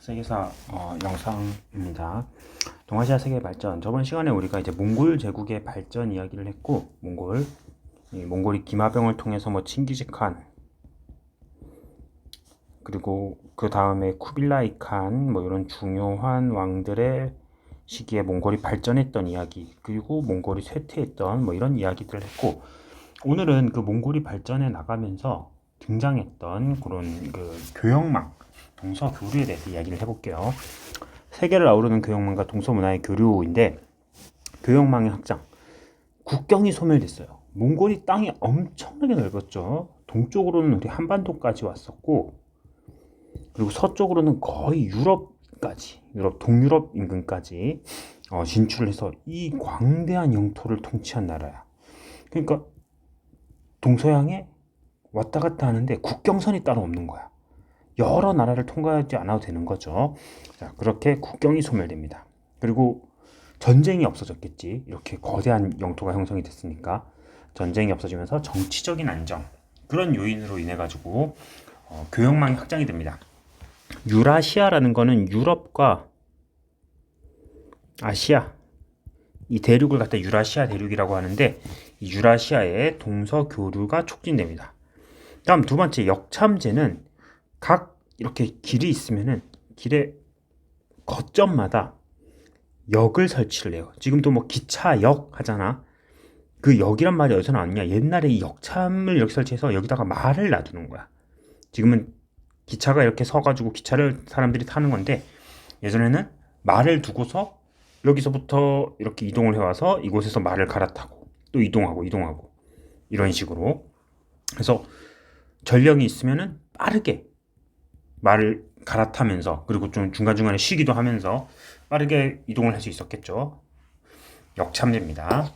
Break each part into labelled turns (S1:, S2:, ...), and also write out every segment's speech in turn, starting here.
S1: 세계사 영상입니다. 동아시아 세계 발전. 저번 시간에 우리가 이제 몽골 제국의 발전 이야기를 했고, 몽골이 기마병을 통해서 칭기즈칸, 그리고 그 다음에 쿠빌라이 칸, 이런 중요한 왕들의 시기에 몽골이 발전했던 이야기, 그리고 몽골이 쇠퇴했던 이런 이야기들을 했고, 오늘은 그 몽골이 발전해 나가면서 등장했던 그런 그 교역망, 동서교류에 대해서 이야기를 해볼게요. 세계를 아우르는 교역망과 동서문화의 교류인데, 교역망의 확장, 국경이 소멸됐어요. 몽골이 땅이 엄청나게 넓었죠. 동쪽으로는 우리 한반도까지 왔었고, 그리고 서쪽으로는 거의 유럽까지, 동유럽 인근까지 진출을 해서 이 광대한 영토를 통치한 나라야. 그러니까 동서양에 왔다 갔다 하는데 국경선이 따로 없는 거야. 여러 나라를 통과하지 않아도 되는 거죠. 자, 그렇게 국경이 소멸됩니다. 그리고 전쟁이 없어졌겠지. 이렇게 거대한 영토가 형성이 됐으니까 전쟁이 없어지면서 정치적인 안정, 그런 요인으로 인해 가지고 교역망이 확장이 됩니다. 유라시아라는 거는 유럽과 아시아, 이 대륙을 갖다 유라시아 대륙이라고 하는데, 이 유라시아의 동서 교류가 촉진됩니다. 다음 두 번째, 역참제는 각 이렇게 길이 있으면은 길의 거점마다 역을 설치를 해요. 지금도 기차역 하잖아. 그 역이란 말이 어디서 나왔냐? 옛날에 이 역참을 이렇게 설치해서 여기다가 말을 놔두는 거야. 지금은 기차가 이렇게 서가지고 기차를 사람들이 타는 건데, 예전에는 말을 두고서 여기서부터 이렇게 이동을 해와서 이곳에서 말을 갈아타고 또 이동하고 이런 식으로. 그래서 전령이 있으면은 빠르게 말을 갈아타면서, 그리고 좀 중간중간에 쉬기도 하면서 빠르게 이동을 할 수 있었겠죠. 역참제입니다.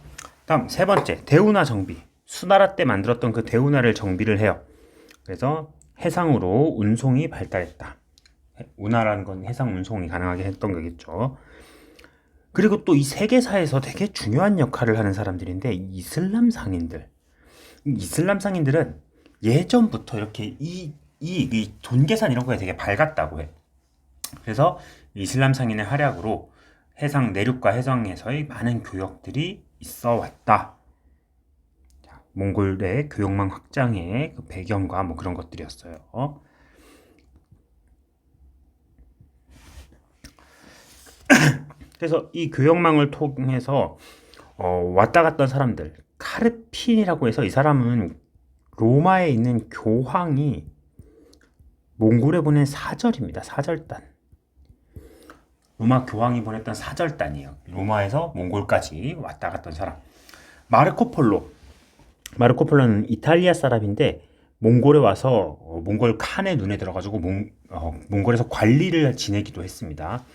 S1: 다음 세 번째, 대운하 정비. 수나라 때 만들었던 그 대운하를 정비를 해요. 그래서 해상으로 운송이 발달했다. 운하라는 건 해상 운송이 가능하게 했던 거겠죠. 그리고 또 이 세계사에서 되게 중요한 역할을 하는 사람들인데, 이슬람 상인들. 이슬람 상인들은 예전부터 이렇게 이 돈 계산 이런 거에 되게 밝았다고 해. 그래서 이슬람 상인의 활약으로 해상 내륙과 해상에서의 많은 교역들이 있어 왔다. 자, 몽골의 교역망 확장의 그 배경과 그런 것들이었어요. 그래서 이 교역망을 통해서 왔다 갔던 사람들, 카르핀이라고 해서, 이 사람은 로마에 있는 교황이 몽골에 보낸 사절입니다. 사절단. 로마 교황이 보냈던 사절단이에요. 로마에서 몽골까지 왔다 갔던 사람. 마르코폴로는 이탈리아 사람인데, 몽골에 와서 몽골 칸의 눈에 들어가지고 몽골에서 관리를 지내기도 했습니다.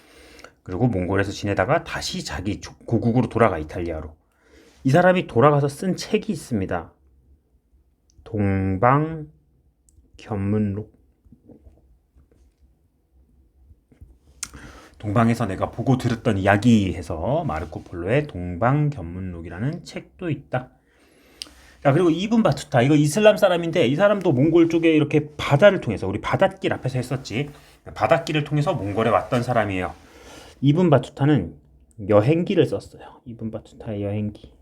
S1: 그리고 몽골에서 지내다가 다시 자기 고국으로 돌아가, 이탈리아로. 이 사람이 돌아가서 쓴 책이 있습니다. 동방견문록. 동방에서 내가 보고 들었던 이야기 해서 마르코폴로의 동방견문록이라는 책도 있다. 자, 그리고 이븐 바투타, 이거 이슬람 사람인데, 이 사람도 몽골 쪽에 이렇게 바다를 통해서, 우리 바닷길 앞에서 했었지, 바닷길을 통해서 몽골에 왔던 사람이에요. 이븐 바투타는 여행기를 썼어요. 이븐 바투타의 여행기.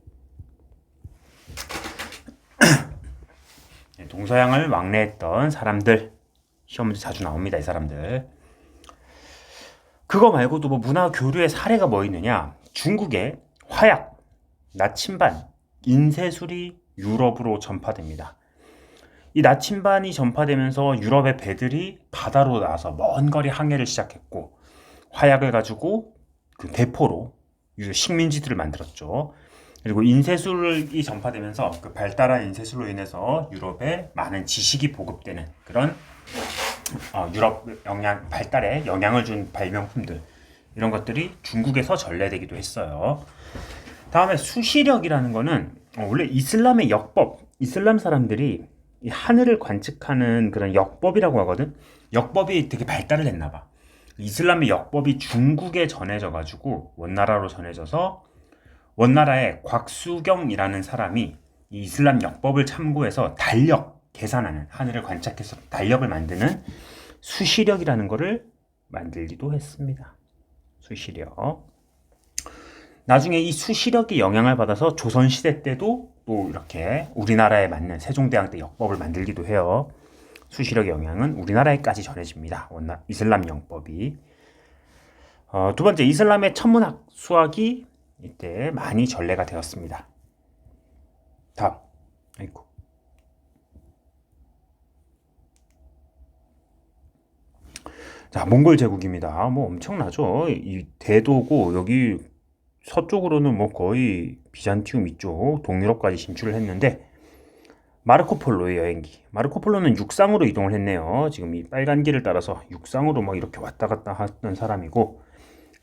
S1: 동서양을 왕래했던 사람들, 시험 문제 자주 나옵니다. 이 사람들. 그거 말고도 문화 교류의 사례가 뭐 있느냐? 중국의 화약, 나침반, 인쇄술이 유럽으로 전파됩니다. 이 나침반이 전파되면서 유럽의 배들이 바다로 나와서 먼 거리 항해를 시작했고, 화약을 가지고 그 대포로 식민지들을 만들었죠. 그리고 인쇄술이 전파되면서 그 발달한 인쇄술로 인해서 유럽에 많은 지식이 보급되는 그런 유럽 발달에 영향을 준 발명품들, 이런 것들이 중국에서 전래되기도 했어요. 다음에 수시력이라는 거는 원래 이슬람의 역법, 이슬람 사람들이 이 하늘을 관측하는 그런 역법이라고 하거든. 역법이 되게 발달을 했나 봐. 이슬람의 역법이 중국에 전해져 가지고 원나라로 전해져서, 원나라의 곽수경이라는 사람이 이 이슬람 역법을 참고해서 달력 계산하는, 하늘을 관측해서 달력을 만드는 수시력이라는 거를 만들기도 했습니다. 수시력. 나중에 이 수시력이 영향을 받아서 조선시대 때도 또 이렇게 우리나라에 맞는 세종대왕 때 역법을 만들기도 해요. 수시력의 영향은 우리나라에까지 전해집니다. 이슬람 영법이. 두 번째, 이슬람의 천문학 수학이 이때 많이 전래가 되었습니다. 다음. 아이고. 자, 몽골 제국입니다. 뭐 엄청나죠. 이 대도고 여기 서쪽으로는 뭐 거의 비잔티움 이쪽 동유럽까지 진출을 했는데, 마르코폴로의 여행기. 마르코폴로는 육상으로 이동을 했네요. 지금 이 빨간 길을 따라서 육상으로 막 이렇게 왔다 갔다 하던 사람이고,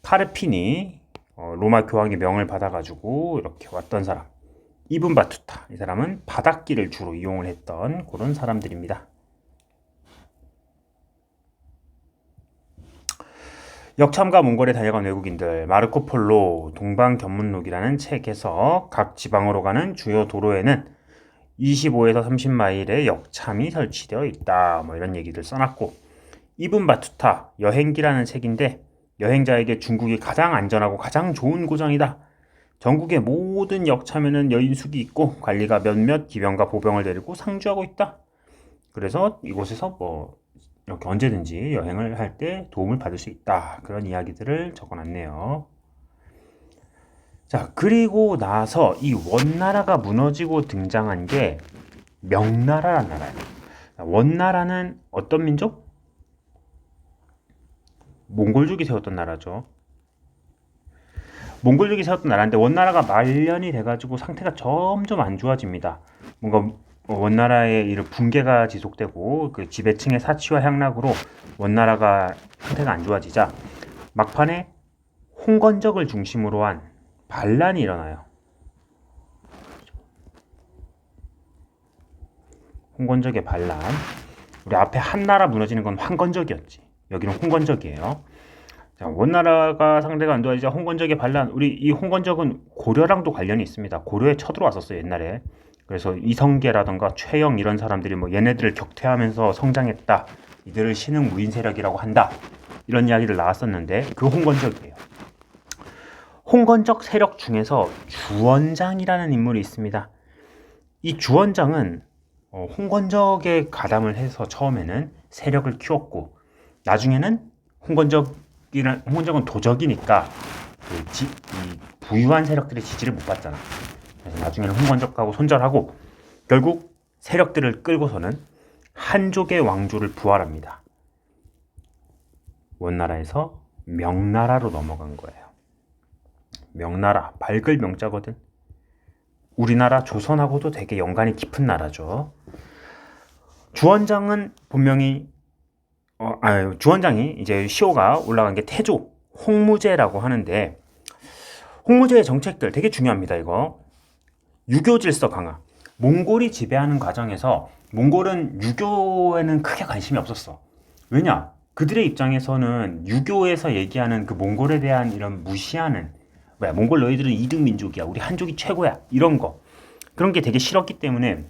S1: 카르핀이 로마 교황의 명을 받아가지고 이렇게 왔던 사람. 이븐 바투타. 이 사람은 바닷길을 주로 이용을 했던 그런 사람들입니다. 역참과 몽골에 다녀간 외국인들. 마르코폴로 동방견문록이라는 책에서 각 지방으로 가는 주요 도로에는 25에서 30마일의 역참이 설치되어 있다. 뭐 이런 얘기를 써놨고, 이븐 바투타 여행기라는 책인데, 여행자에게 중국이 가장 안전하고 가장 좋은 고장이다. 전국의 모든 역참에는 여인숙이 있고 관리가 몇몇 기병과 보병을 데리고 상주하고 있다. 그래서 이곳에서 뭐 이렇게 언제든지 여행을 할 때 도움을 받을 수 있다. 그런 이야기들을 적어놨네요. 자, 그리고 나서 이 원나라가 무너지고 등장한 게 명나라란 나라예요. 원나라는 어떤 민족? 몽골족이 세웠던 나라죠. 몽골족이 세웠던 나라인데 원나라가 말년이 돼가지고 상태가 점점 안 좋아집니다. 뭔가 원나라의 이런 붕괴가 지속되고 그 지배층의 사치와 향락으로 원나라가 상태가 안 좋아지자 막판에 홍건적을 중심으로 한 반란이 일어나요. 홍건적의 반란. 우리 앞에 한나라 무너지는 건 황건적이었지. 여기는 홍건적이에요. 자, 원나라가 상대가 안 좋아지자 홍건적의 반란. 우리 이 홍건적은 고려랑도 관련이 있습니다. 고려에 쳐들어왔었어요, 옛날에. 그래서 이성계라던가 최영 이런 사람들이 뭐 얘네들을 격퇴하면서 성장했다. 이들을 신흥 무인 세력이라고 한다. 이런 이야기를 나왔었는데 그 홍건적이에요. 홍건적 세력 중에서 주원장이라는 인물이 있습니다. 이 주원장은 홍건적에 가담을 해서 처음에는 세력을 키웠고, 나중에는 홍건적은 도적이니까 이 부유한 세력들의 지지를 못 받잖아. 그래서 나중에는 홍건적하고 손절하고 결국 세력들을 끌고서는 한족의 왕조를 부활합니다. 원나라에서 명나라로 넘어간 거예요. 명나라, 밝을 명자거든. 우리나라 조선하고도 되게 연관이 깊은 나라죠. 주원장은 분명히 주원장이 이제 시호가 올라간 게 태조 홍무제라고 하는데, 홍무제의 정책들 되게 중요합니다. 이거 유교 질서 강화. 몽골이 지배하는 과정에서 몽골은 유교에는 크게 관심이 없었어. 왜냐? 그들의 입장에서는 유교에서 얘기하는 그 몽골에 대한 이런 무시하는, 왜 몽골 너희들은 이등 민족이야, 우리 한족이 최고야, 이런 거, 그런 게 되게 싫었기 때문에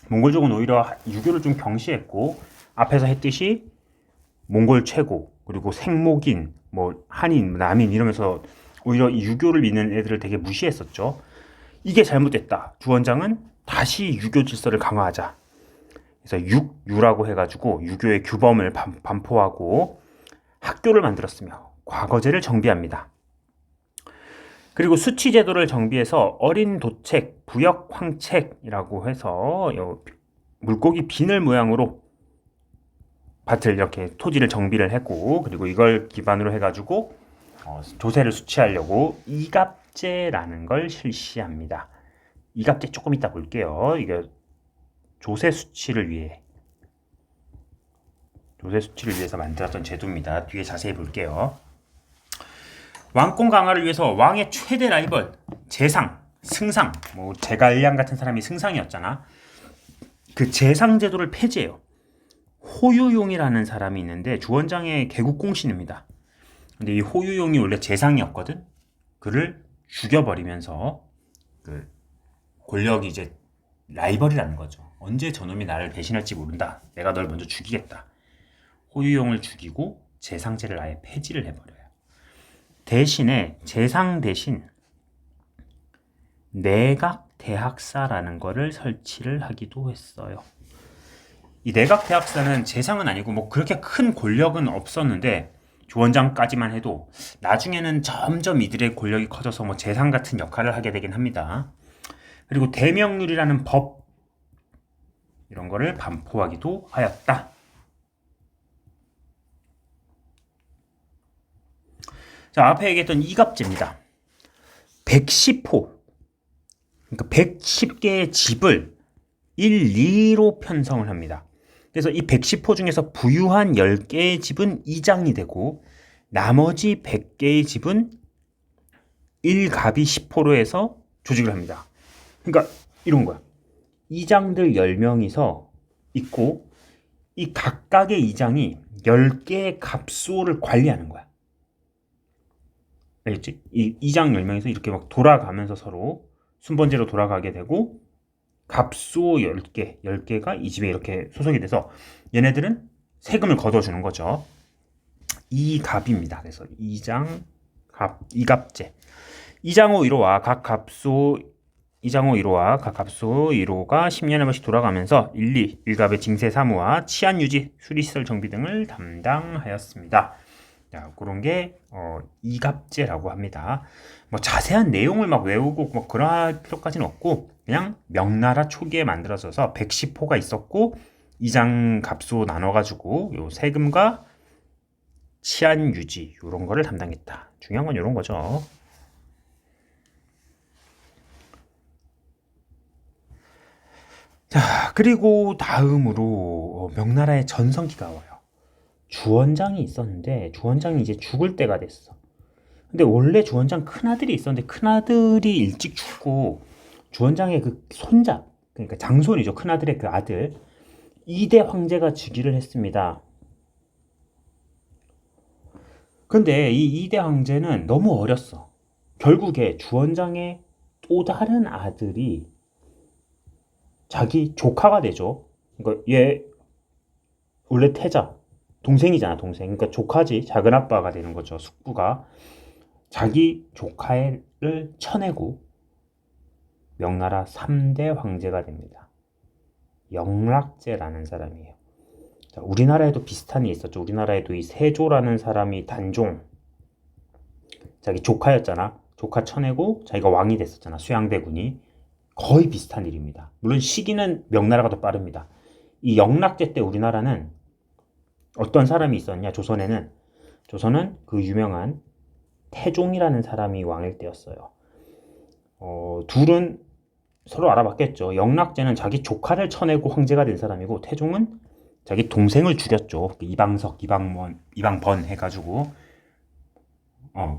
S1: 몽골족은 오히려 유교를 좀 경시했고, 앞에서 했듯이 몽골 최고, 그리고 생목인, 뭐 한인, 남인 이러면서 오히려 이 유교를 믿는 애들을 되게 무시했었죠. 이게 잘못됐다. 주원장은 다시 유교 질서를 강화하자. 그래서 유라고 해가지고 유교의 규범을 반포하고 학교를 만들었으며 과거제를 정비합니다. 그리고 수치 제도를 정비해서 어린 도책, 부역 황책이라고 해서 물고기 비늘 모양으로 밭을 이렇게 토지를 정비를 했고, 그리고 이걸 기반으로 해가지고 조세를 수치하려고 이갑제라는 걸 실시합니다. 이갑제 조금 이따 볼게요. 이게 조세 수치를 위해서 만들었던 제도입니다. 뒤에 자세히 볼게요. 왕권 강화를 위해서 왕의 최대 라이벌 재상, 승상, 뭐 제갈량 같은 사람이 승상이었잖아. 그 재상 제도를 폐지해요. 호유용이라는 사람이 있는데 주원장의 개국공신입니다. 근데 이 호유용이 원래 재상이었거든. 그를 죽여버리면서 그 권력이 이제 라이벌이라는 거죠. 언제 저놈이 나를 배신할지 모른다. 내가 널 먼저 죽이겠다. 호유용을 죽이고 재상제를 아예 폐지를 해버려요. 대신에 재상 대신 내각대학사라는 거를 설치를 하기도 했어요. 이 내각대학사는 재상은 아니고 뭐 그렇게 큰 권력은 없었는데 주원장까지만 해도 나중에는 점점 이들의 권력이 커져서 뭐 재상 같은 역할을 하게 되긴 합니다. 그리고 대명률이라는 법 이런 거를 반포하기도 하였다. 자, 앞에 얘기했던 이갑제입니다. 110호, 그러니까 110개의 집을 1, 2로 편성을 합니다. 그래서 이 110호 중에서 부유한 10개의 집은 이장이 되고 나머지 100개의 집은 1갑이 10호로 해서 조직을 합니다. 그러니까 이런 거야. 이장들 10명이서 있고 이 각각의 이장이 10개의 갑수호를 관리하는 거야. 알겠지? 이 이장 10명이서 이렇게 막 돌아가면서 서로 순번제로 돌아가게 되고 갑수호 10개, 10개가 이 집에 이렇게 소속이 돼서 얘네들은 세금을 걷어주는 거죠. 이갑입니다. 그래서 이장, 갑, 이갑제. 이장호 1호와 각 갑수호 이장호 1호와 각 갑수호 1호가 10년에 한 번씩 돌아가면서 1, 2, 1갑의 징세 사무와 치안 유지, 수리시설 정비 등을 담당하였습니다. 자, 그런 게 이갑제라고 합니다. 뭐 자세한 내용을 막 외우고 뭐 그럴 필요까지는 없고 그냥 명나라 초기에 만들어져서 110호가 있었고 이장 갑수 나눠가지고 요 세금과 치안 유지 이런 거를 담당했다. 중요한 건 이런 거죠. 자, 그리고 다음으로 명나라의 전성기가 와요. 주원장이 있었는데 주원장이 이제 죽을 때가 됐어. 근데 원래 주원장 큰아들이 있었는데 큰아들이 일찍 죽고 주원장의 그 손자, 그러니까 장손이죠. 큰아들의 그 아들 2대 황제가 즉위를 했습니다. 근데 이 2대 황제는 너무 어렸어. 결국에 주원장의 또 다른 아들이 자기 조카가 되죠. 그러니까 얘 원래 태자 동생이잖아, 동생. 그러니까 조카지, 작은 아빠가 되는 거죠. 숙부가 자기 조카를 쳐내고 명나라 3대 황제가 됩니다. 영락제라는 사람이에요. 자, 우리나라에도 비슷한 게 있었죠. 우리나라에도 이 세조라는 사람이 단종 자기 조카였잖아. 조카 쳐내고 자기가 왕이 됐었잖아. 수양대군이. 거의 비슷한 일입니다. 물론 시기는 명나라가 더 빠릅니다. 이 영락제 때 우리나라는 어떤 사람이 있었냐? 조선은 그 유명한 태종이라는 사람이 왕일 때였어요. 둘은 서로 알아봤겠죠. 영락제는 자기 조카를 쳐내고 황제가 된 사람이고 태종은 자기 동생을 죽였죠. 이방석, 이방번 해가지고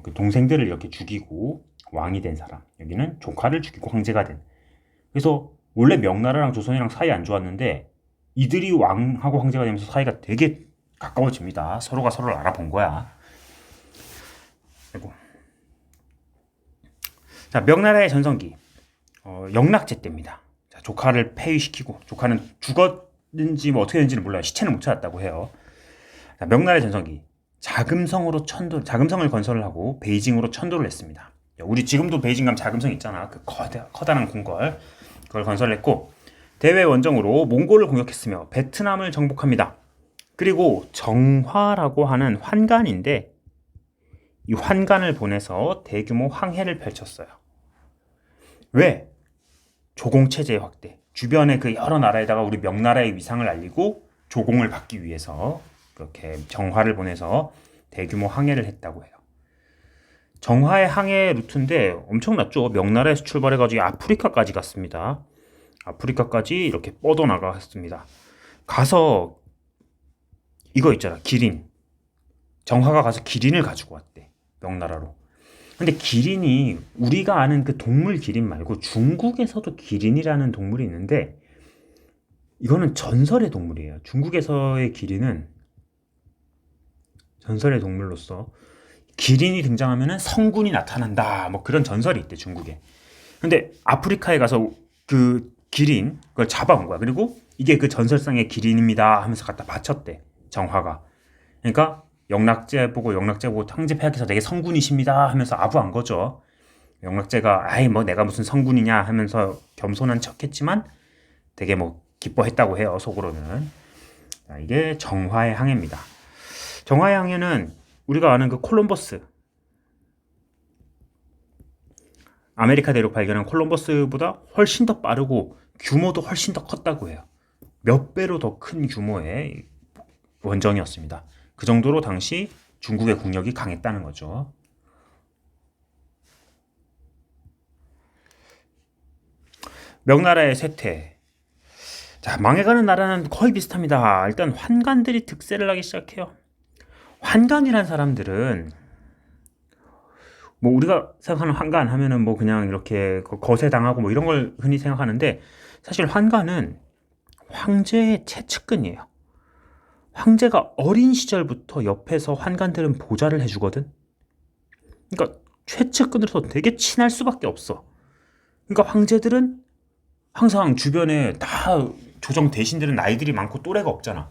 S1: 그 동생들을 이렇게 죽이고 왕이 된 사람. 여기는 조카를 죽이고 황제가 된. 그래서 원래 명나라랑 조선이랑 사이 안 좋았는데 이들이 왕하고 황제가 되면서 사이가 되게 가까워집니다. 서로가 서로를 알아본 거야. 그리고 자, 명나라의 전성기 영락제 때입니다. 자, 조카를 폐위시키고 조카는 죽었는지 뭐 어떻게 됐는지는 몰라요. 시체는 못 찾았다고 해요. 자, 명나라의 전성기 자금성을 건설을 하고 베이징으로 천도를 했습니다. 우리 지금도 베이징 가면 자금성 있잖아. 그 커다란 궁궐 그걸 건설했고 대외 원정으로 몽골을 공격했으며 베트남을 정복합니다. 그리고 정화라고 하는 환관인데 이 환관을 보내서 대규모 항해를 펼쳤어요. 왜? 조공체제 확대. 주변의 그 여러 나라에다가 우리 명나라의 위상을 알리고 조공을 받기 위해서 그렇게 정화를 보내서 대규모 항해를 했다고 해요. 정화의 항해 루트인데 엄청났죠. 명나라에서 출발해가지고 아프리카까지 갔습니다. 아프리카까지 이렇게 뻗어나갔습니다. 가서 이거 있잖아. 기린. 정화가 가서 기린을 가지고 왔대. 명나라로. 근데 기린이 우리가 아는 그 동물 기린 말고 중국에서도 기린이라는 동물이 있는데 이거는 전설의 동물이에요. 중국에서의 기린은 전설의 동물로서 기린이 등장하면 성군이 나타난다. 뭐 그런 전설이 있대, 중국에. 근데 아프리카에 가서 그 기린 그걸 잡아온 거야. 그리고 이게 그 전설상의 기린입니다 하면서 갖다 바쳤대. 정화가. 그러니까 영락제 보고 황제 폐하께서 되게 성군이십니다 하면서 아부한 거죠. 영락제가 아이 뭐 내가 무슨 성군이냐 하면서 겸손한 척했지만 되게 뭐 기뻐했다고 해요, 속으로는. 자, 이게 정화의 항해입니다. 정화의 항해는 우리가 아는 그 콜럼버스, 아메리카 대륙 발견한 콜럼버스보다 훨씬 더 빠르고 규모도 훨씬 더 컸다고 해요. 몇 배로 더 큰 규모의 원정이었습니다. 그 정도로 당시 중국의 국력이 강했다는 거죠. 명나라의 쇠퇴. 자, 망해가는 나라는 거의 비슷합니다. 일단 환관들이 득세를 하기 시작해요. 환관이란 사람들은 뭐 우리가 생각하는 환관 하면은 뭐 그냥 이렇게 거세당하고 뭐 이런 걸 흔히 생각하는데, 사실 환관은 황제의 최측근이에요. 황제가 어린 시절부터 옆에서 환관들은 보좌를 해주거든. 그러니까 최측근으로서 되게 친할 수밖에 없어. 그러니까 황제들은 항상 주변에 다 조정 대신들은 나이들이 많고 또래가 없잖아.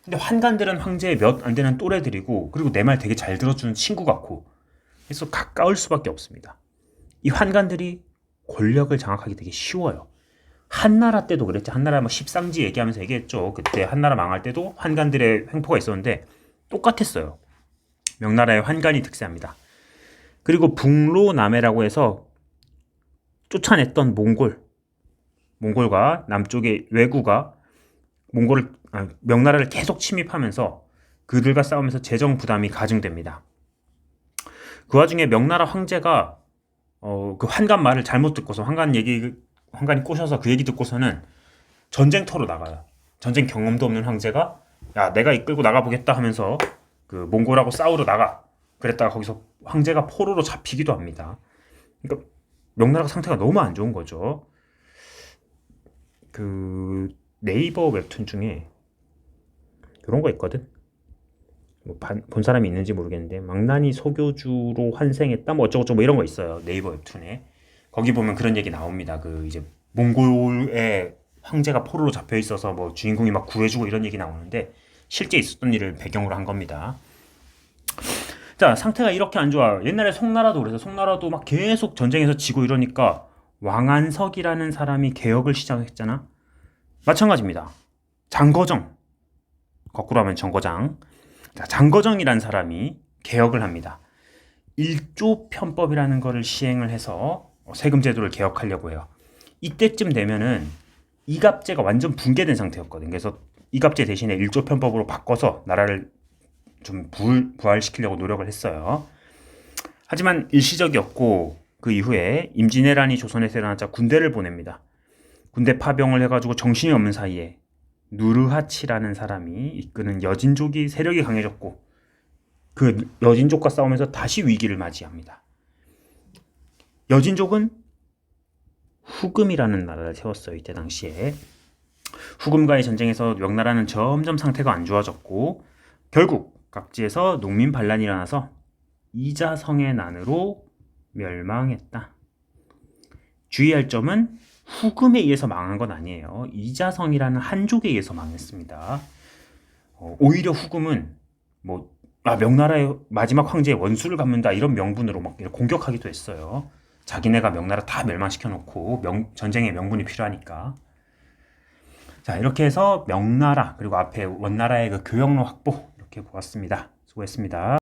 S1: 근데 환관들은 황제의 몇 안 되는 또래들이고, 그리고 내 말 되게 잘 들어주는 친구 같고, 그래서 가까울 수밖에 없습니다. 이 환관들이 권력을 장악하기 되게 쉬워요. 한나라 때도 그랬지. 한나라 뭐 십상지 얘기하면서 얘기했죠. 그때 한나라 망할 때도 환관들의 횡포가 있었는데 똑같았어요. 명나라의 환관이 득세합니다. 그리고 북로남해라고 해서 쫓아냈던 몽골과 남쪽의 왜구가 명나라를 계속 침입하면서 그들과 싸우면서 재정 부담이 가중됩니다. 그 와중에 명나라 황제가 그 환관 말을 잘못 듣고서 환관이 꼬셔서 그 얘기 듣고서는 전쟁터로 나가요. 전쟁 경험도 없는 황제가 야 내가 이끌고 나가보겠다 하면서 그 몽골하고 싸우러 나가. 그랬다가 거기서 황제가 포로로 잡히기도 합니다. 그러니까 명나라 상태가 너무 안 좋은 거죠. 그 네이버 웹툰 중에 그런 거 있거든. 뭐 본 사람이 있는지 모르겠는데 망나니 소교주로 환생했다 뭐 어쩌고저쩌고 뭐 이런 거 있어요, 네이버 웹툰에. 거기 보면 그런 얘기 나옵니다. 그 이제 몽골의 황제가 포로로 잡혀 있어서 뭐 주인공이 막 구해주고 이런 얘기 나오는데 실제 있었던 일을 배경으로 한 겁니다. 자, 상태가 이렇게 안 좋아. 옛날에 송나라도 그래서 송나라도 막 계속 전쟁에서 지고 이러니까 왕안석이라는 사람이 개혁을 시작했잖아. 마찬가지입니다. 장거정, 거꾸로 하면 정거장. 자, 장거정이란 사람이 개혁을 합니다. 일조 편법이라는 것을 시행을 해서 세금 제도를 개혁하려고 해요. 이때쯤 되면은 이갑제가 완전 붕괴된 상태였거든. 그래서 이갑제 대신에 일조 편법으로 바꿔서 나라를 좀 부활시키려고 노력을 했어요. 하지만 일시적이었고 그 이후에 임진왜란이 조선에서 일어나자 군대를 보냅니다. 군대 파병을 해가지고 정신이 없는 사이에 누르하치라는 사람이 이끄는 여진족이 세력이 강해졌고 그 여진족과 싸우면서 다시 위기를 맞이합니다. 여진족은 후금이라는 나라를 세웠어요. 이때 당시에 후금과의 전쟁에서 명나라는 점점 상태가 안 좋아졌고 결국 각지에서 농민 반란이 일어나서 이자성의 난으로 멸망했다. 주의할 점은 후금에 의해서 망한 건 아니에요. 이자성이라는 한족에 의해서 망했습니다. 오히려 후금은 뭐 명나라의 마지막 황제의 원수를 갚는다 이런 명분으로 막 공격하기도 했어요. 자기네가 명나라 다 멸망시켜 놓고 전쟁에 명분이 필요하니까. 자, 이렇게 해서 명나라 그리고 앞에 원나라의 그 교역로 확보 이렇게 보았습니다. 수고했습니다.